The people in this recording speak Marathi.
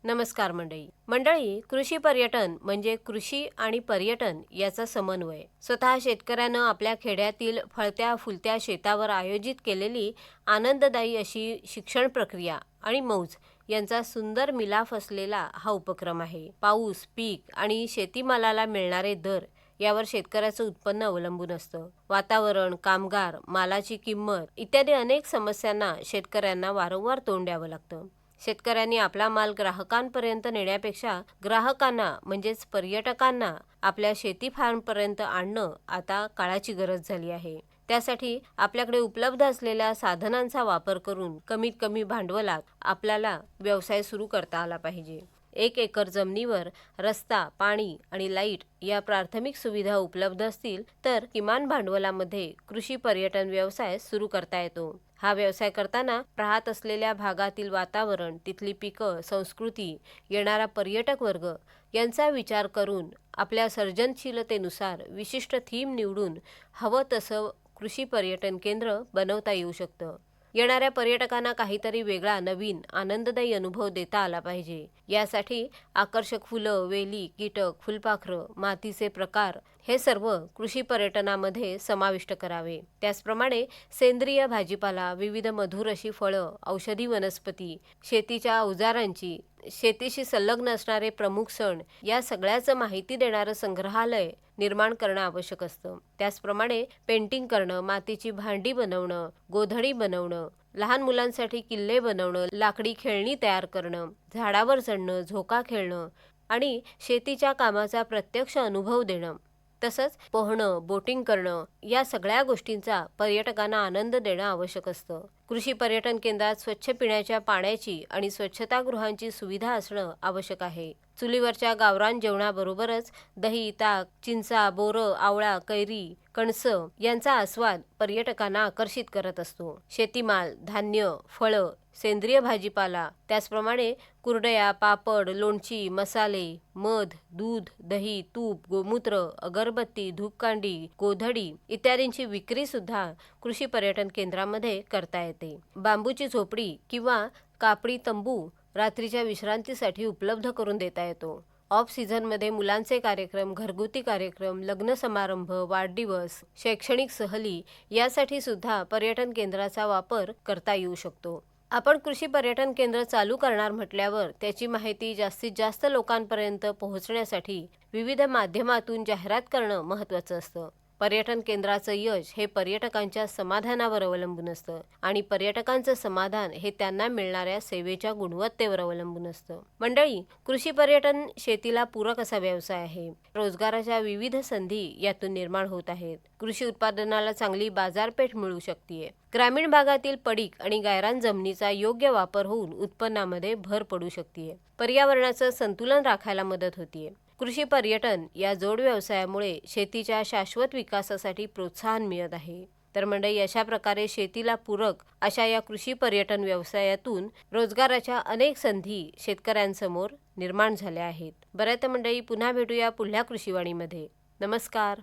नमस्कार मंडळी, कृषी पर्यटन म्हणजे कृषी आणि पर्यटन याचा समन्वय। स्वतः शेतकऱ्यानं आपल्या खेड्यातील फळत्या फुलत्या शेतावर आयोजित केलेली आनंददायी अशी शिक्षण प्रक्रिया आणि मौज यांचा सुंदर मिलाफ असलेला हा उपक्रम आहे। पाऊस, पीक आणि शेतीमालाला मिळणारे दर यावर शेतकऱ्याचं उत्पन्न अवलंबून असतं। वातावरण, कामगार, मालाची किंमत इत्यादी अनेक समस्यांना शेतकऱ्यांना वारंवार तोंड द्यावं लागतं। शेतकऱ्यांनी आपला माल ग्राहकांपर्यंत नेण्यापेक्षा ग्राहकांना म्हणजेच पर्यटकांना आपल्या शेती फार्मपर्यंत आणणं आता काळाची गरज झाली आहे। त्यासाठी आपल्याकडे उपलब्ध असलेल्या साधनांचा वापर करून कमीत कमी भांडवलात आपल्याला व्यवसाय सुरू करता आला पाहिजे। 1 एकर जमिनीवर रस्ता, पाणी आणि लाईट या प्राथमिक सुविधा उपलब्ध असतील तर किमान भांडवलामध्ये कृषी पर्यटन व्यवसाय सुरू करता येतो। हा व्यवसाय करताना राहत असलेल्या भागातील वातावरण, तिथली पिकं, संस्कृती, येणारा पर्यटक वर्ग यांचा विचार करून आपल्या सर्जनशीलतेनुसार विशिष्ट थीम निवडून हवं तसं कृषी पर्यटन केंद्र बनवता येऊ शकतं। येणाऱ्या पर्यटकांना काहीतरी वेगळा, नवीन, आनंददायी अनुभव देता आला पाहिजे। यासाठी आकर्षक फुलं, वेली, कीटक, फुलपाखरं, मातीचे प्रकार हे सर्व कृषी पर्यटनामध्ये समाविष्ट करावे। त्याचप्रमाणे सेंद्रिय भाजीपाला, विविध मधुर अशी फळं, औषधी वनस्पती, शेतीच्या अवजारांची, शेतीशी संलग्न असणारे प्रमुख सण या सगळ्याचं माहिती देणारं संग्रहालय निर्माण करणं आवश्यक असतं। त्याचप्रमाणे पेंटिंग करणं, मातीची भांडी बनवणं, गोधडी बनवणं, लहान मुलांसाठी किल्ले बनवणं, लाकडी खेळणी तयार करणं, झाडावर चढणं, झोका खेळणं आणि शेतीच्या कामाचा प्रत्यक्ष अनुभव देणं, तसंच पोहणं, बोटिंग करणं या सगळ्या गोष्टींचा पर्यटकांना आनंद देणं आवश्यक असतं। कृषी पर्यटन केंद्रात स्वच्छ पिण्याच्या पाण्याची आणि स्वच्छतागृहांची सुविधा असणं आवश्यक आहे। चुलीवरच्या गावरान जेवणाबरोबरच दही, ताक, चिंचा, बोरं, आवळा, कैरी, कणसं यांचा आस्वाद पर्यटकांना आकर्षित करत असतो। शेतीमाल, धान्य, फळं, सेंद्रिय भाजीपाला, त्याचप्रमाणे कुरडया, पापड, लोणची, मसाले, मध, दूध, दही, तूप, गोमूत्र, अगरबत्ती, धूपकांडी, गोधडी इत्यादींची विक्री सुद्धा कृषी पर्यटन केंद्रामध्ये करता येते। बांबूची झोपडी किंवा कापडी तंबू रात्रीच्या विश्रांतीसाठी उपलब्ध करून देता येतो। ऑफ सीझनमध्ये मुलांचे कार्यक्रम, घरगुती कार्यक्रम, लग्न समारंभ, वाढदिवस, शैक्षणिक सहली यासाठी सुद्धा पर्यटन केंद्राचा वापर करता येऊ शकतो। आपण कृषी पर्यटन केंद्र चालू करणार म्हटल्यावर त्याची माहिती जास्तीत जास्त लोकांपर्यंत पोहोचण्यासाठी विविध माध्यमातून जाहिरात करणं महत्त्वाचं असतं। पर्यटन केंद्राचं यश हे पर्यटकांच्या समाधानावर अवलंबून असतं आणि पर्यटकांचं समाधान हे त्यांना मिळणाऱ्या सेवेच्या गुणवत्तेवर अवलंबून असतं। मंडळी, कृषी पर्यटन शेतीला पूरक असा व्यवसाय आहे। रोजगाराच्या विविध संधी यातून निर्माण होत आहेत। कृषी उत्पादनाला चांगली बाजारपेठ मिळू शकते। ग्रामीण भागातील पडीक आणि गायरान जमिनीचा योग्य वापर होऊन उत्पन्नामध्ये भर पडू शकते। पर्यावरणाचं संतुलन राखायला मदत होते। कृषी पर्यटन या जोड व्यवसायामुळे शेतीच्या शाश्वत विकासासाठी प्रोत्साहन मिळत आहे। तर मंडळी, अशा प्रकारे शेतीला पूरक अशा या कृषी पर्यटन व्यवसायातून रोजगाराच्या अनेक संधी शेतकऱ्यांसमोर निर्माण झाल्या आहेत। बरं तर मंडळी, पुन्हा भेटूया पुढल्या कृषीवाणीमध्ये। नमस्कार।